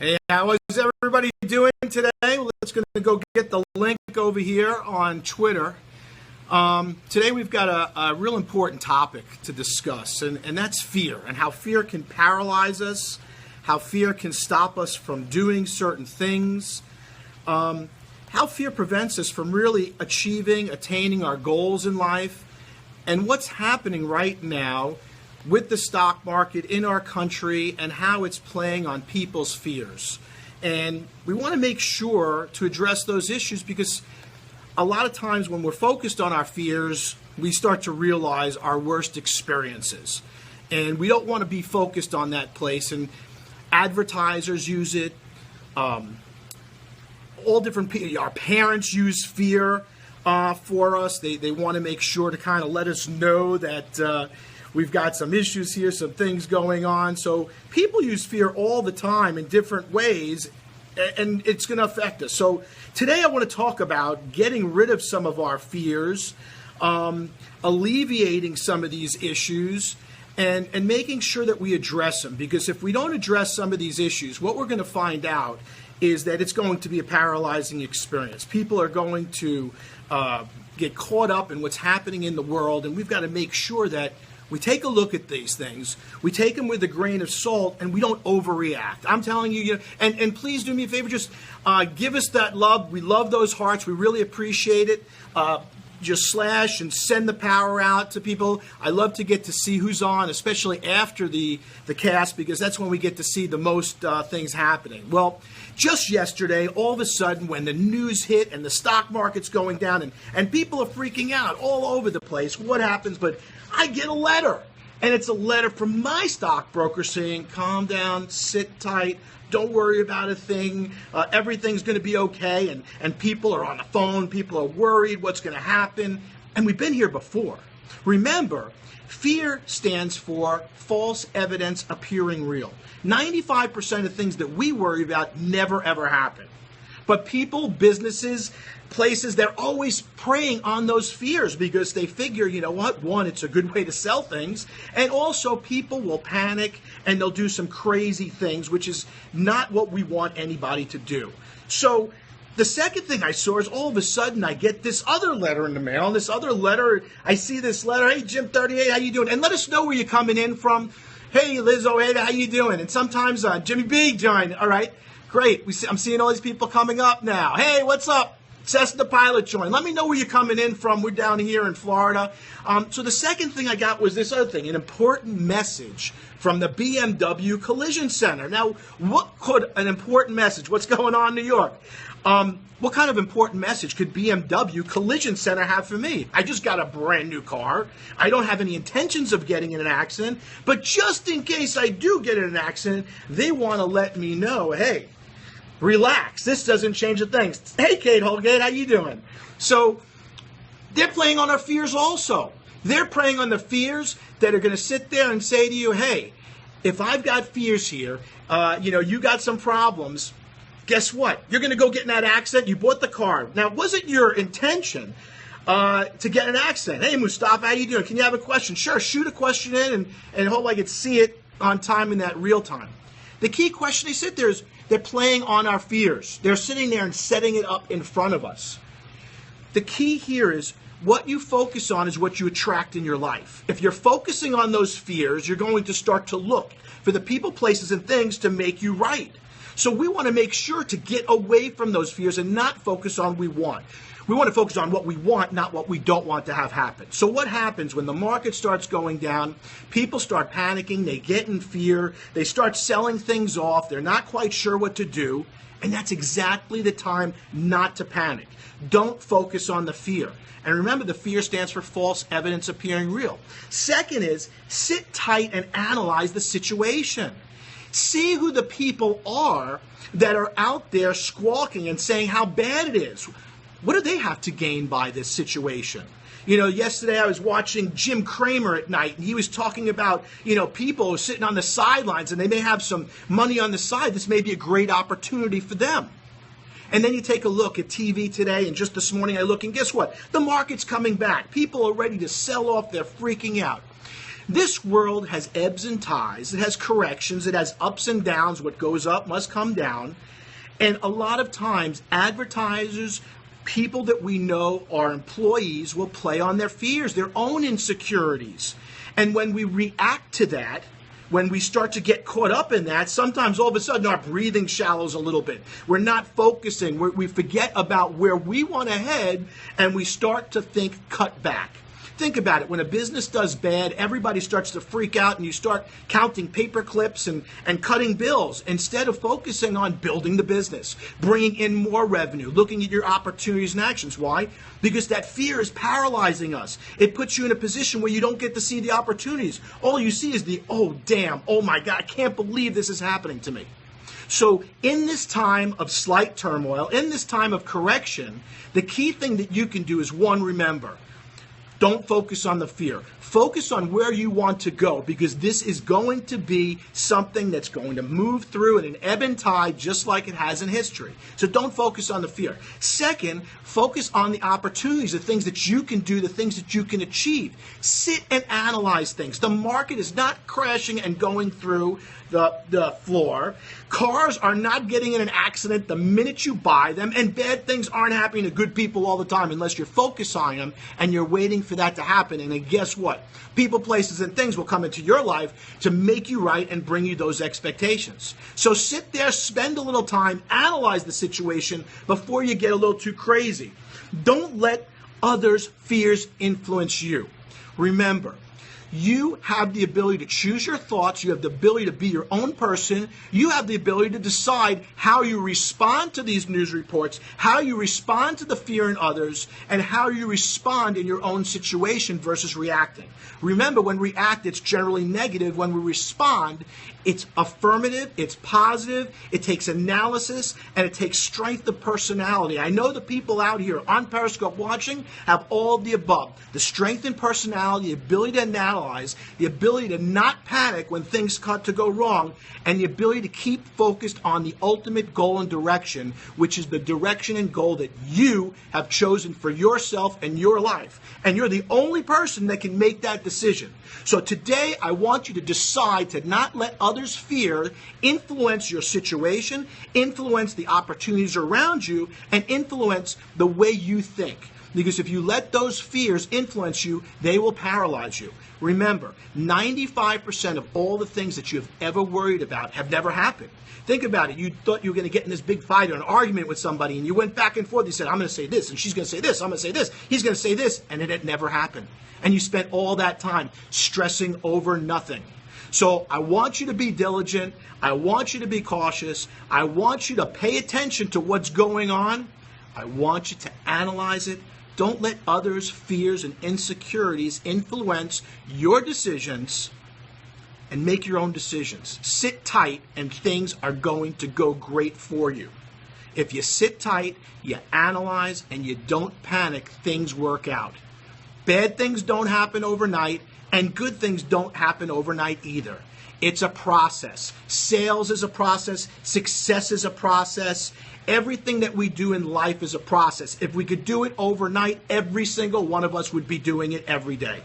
Hey, how is everybody doing today? Well, let's going to go get the link over here on Twitter. Today we've got a real important topic to discuss, and that's fear, and how fear can paralyze us, how fear can stop us from doing certain things, how fear prevents us from really attaining our goals in life, and what's happening right now with the stock market in our country and how it's playing on people's fears. And we want to make sure to address those issues because a lot of times when we're focused on our fears, we start to realize our worst experiences. And we don't want to be focused on that place. And advertisers use it. All different people. Our parents use fear for us. They want to make sure to kind of let us know that we've got some issues here, some things going on. So people use fear all the time in different ways, and it's going to affect us. So today I want to talk about getting rid of some of our fears, alleviating some of these issues, and making sure that we address them. Because if we don't address some of these issues, what we're going to find out is that it's going to be a paralyzing experience. People are going to get caught up in what's happening in the world, and we've got to make sure that we take a look at these things, we take them with a grain of salt, and we don't overreact. I'm telling you, and please do me a favor, just give us that love. We love those hearts. We really appreciate it. Just slash and send the power out to people. I love to get to see who's on, especially after the cast, because that's when we get to see the most things happening. Well, just yesterday, all of a sudden, when the news hit and the stock market's going down and people are freaking out all over the place, what happens? But I get a letter, and it's a letter from my stockbroker saying, calm down, sit tight, don't worry about a thing, everything's going to be okay, and people are on the phone, people are worried, what's going to happen, and we've been here before. Remember, fear stands for false evidence appearing real. 95% of things that we worry about never ever happen. But people, businesses, places, they're always preying on those fears because they figure, you know what, one, it's a good way to sell things, and also people will panic and they'll do some crazy things, which is not what we want anybody to do. So the second thing I saw is all of a sudden I get this other letter in the mail, and this other letter, I see this letter, hey, Jim 38, how you doing? And let us know where you're coming in from. Hey, Liz O'Hara, how you doing? And sometimes Jimmy B joined, all right. Great. I'm seeing all these people coming up now. Hey, what's up? Cessna the pilot joined. Let me know where you're coming in from. We're down here in Florida. So the second thing I got was this other thing, an important message from the BMW Collision Center. Now, what could an important message? What's going on in New York? What kind of important message could BMW Collision Center have for me? I just got a brand new car. I don't have any intentions of getting in an accident, but just in case I do get in an accident, they want to let me know, hey, relax. This doesn't change the things. Hey, Kate Holgate, how you doing? So they're playing on our fears also. They're preying on the fears that are going to sit there and say to you, hey, if I've got fears here, you got some problems, guess what? You're going to go get in that accident. You bought the car. Now, was it your intention to get in an accident? Hey, Mustafa, how you doing? Can you have a question? Sure, shoot a question in and hope I could see it on time in that real time. The key question they sit there is, they're playing on our fears. They're sitting there and setting it up in front of us. The key here is what you focus on is what you attract in your life. If you're focusing on those fears, you're going to start to look for the people, places, and things to make you right. So we want to make sure to get away from those fears and not focus on what we want. We want to focus on what we want, not what we don't want to have happen. So what happens when the market starts going down? People start panicking, they get in fear, they start selling things off, they're not quite sure what to do, and that's exactly the time not to panic. Don't focus on the fear. And remember, the fear stands for false evidence appearing real. Second is, sit tight and analyze the situation. See who the people are that are out there squawking and saying how bad it is. What do they have to gain by this situation? Yesterday I was watching Jim Cramer at night, and he was talking about, people sitting on the sidelines, and they may have some money on the side. This may be a great opportunity for them. And then you take a look at TV today, and just this morning I look, and guess what? The market's coming back. People are ready to sell off. They're freaking out. This world has ebbs and ties. It has corrections. It has ups and downs. What goes up must come down. And a lot of times, advertisers, people that we know, our employees, will play on their fears, their own insecurities. And when we react to that, when we start to get caught up in that, sometimes all of a sudden our breathing shallows a little bit. We're not focusing. We forget about where we want to head, and we start to think cut back. Think about it. When a business does bad, everybody starts to freak out, and you start counting paper clips and cutting bills instead of focusing on building the business, bringing in more revenue, looking at your opportunities and actions. Why? Because that fear is paralyzing us. It puts you in a position where you don't get to see the opportunities. All you see is the, oh, damn, oh, my God, I can't believe this is happening to me. So in this time of slight turmoil, in this time of correction, the key thing that you can do is, one, remember, don't focus on the fear. Focus on where you want to go, because this is going to be something that's going to move through in an ebb and tide just like it has in history. So don't focus on the fear. Second, focus on the opportunities, the things that you can do, the things that you can achieve. Sit and analyze things. The market is not crashing and going through the floor. Cars are not getting in an accident the minute you buy them, and bad things aren't happening to good people all the time unless you're focused on them and you're waiting for that to happen. And then guess what? People, places, and things will come into your life to make you right and bring you those expectations. So sit there, spend a little time, analyze the situation before you get a little too crazy. Don't let others' fears influence you. Remember, you have the ability to choose your thoughts. You have the ability to be your own person. You have the ability to decide how you respond to these news reports, how you respond to the fear in others, and how you respond in your own situation versus reacting. Remember, when we react, it's generally negative. When we respond, it's affirmative, it's positive, it takes analysis, and it takes strength of personality. I know the people out here on Periscope watching have all of the above. The strength in personality, the ability to analyze, the ability to not panic when things cut to go wrong, and the ability to keep focused on the ultimate goal and direction, which is the direction and goal that you have chosen for yourself and your life. And you're the only person that can make that decision. So today, I want you to decide to not let others' fear influence your situation, influence the opportunities around you, and influence the way you think. Because if you let those fears influence you, they will paralyze you. Remember, 95% of all the things that you have ever worried about have never happened. Think about it. You thought you were going to get in this big fight or an argument with somebody, and you went back and forth. You said, I'm going to say this, and she's going to say this, I'm going to say this, he's going to say this, and it never happened. And you spent all that time stressing over nothing. So I want you to be diligent. I want you to be cautious. I want you to pay attention to what's going on. I want you to analyze it. Don't let others' fears and insecurities influence your decisions, and make your own decisions. Sit tight, and things are going to go great for you. If you sit tight, you analyze, and you don't panic, things work out. Bad things don't happen overnight, and good things don't happen overnight either. It's a process. Sales is a process. Success is a process. Everything that we do in life is a process. If we could do it overnight, every single one of us would be doing it every day.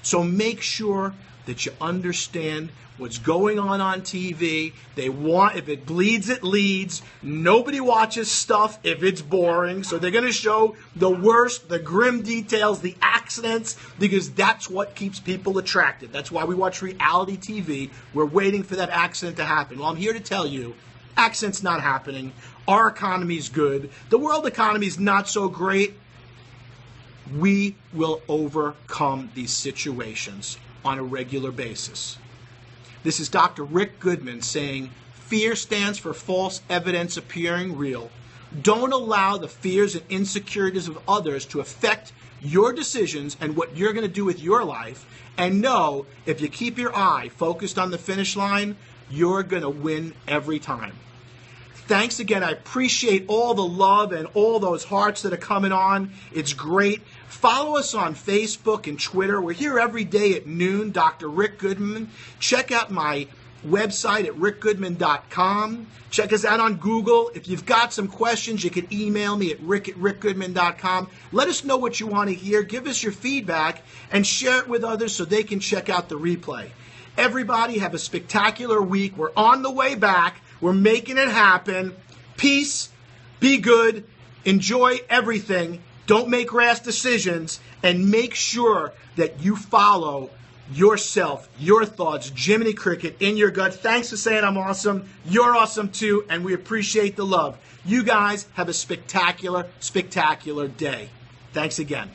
So make sure that you understand what's going on TV. They want, if it bleeds, it leads. Nobody watches stuff if it's boring. So they're going to show the worst, the grim details, the accidents, because that's what keeps people attracted. That's why we watch reality TV. We're waiting for that accident to happen. Well, I'm here to tell you, accident's not happening. Our economy's good. The world economy is not so great. We will overcome these situations on a regular basis. This is Dr. Rick Goodman saying, fear stands for false evidence appearing real. Don't allow the fears and insecurities of others to affect your decisions and what you're going to do with your life. And know, if you keep your eye focused on the finish line, you're going to win every time. Thanks again. I appreciate all the love and all those hearts that are coming on. It's great. Follow us on Facebook and Twitter. We're here every day at noon, Dr. Rick Goodman. Check out my website at rickgoodman.com. Check us out on Google. If you've got some questions, you can email me at rick@rickgoodman.com. Let us know what you want to hear. Give us your feedback and share it with others so they can check out the replay. Everybody have a spectacular week. We're on the way back. We're making it happen. Peace. Be good. Enjoy everything. Don't make rash decisions. And make sure that you follow yourself, your thoughts, Jiminy Cricket, in your gut. Thanks for saying I'm awesome. You're awesome too, and we appreciate the love. You guys have a spectacular, spectacular day. Thanks again.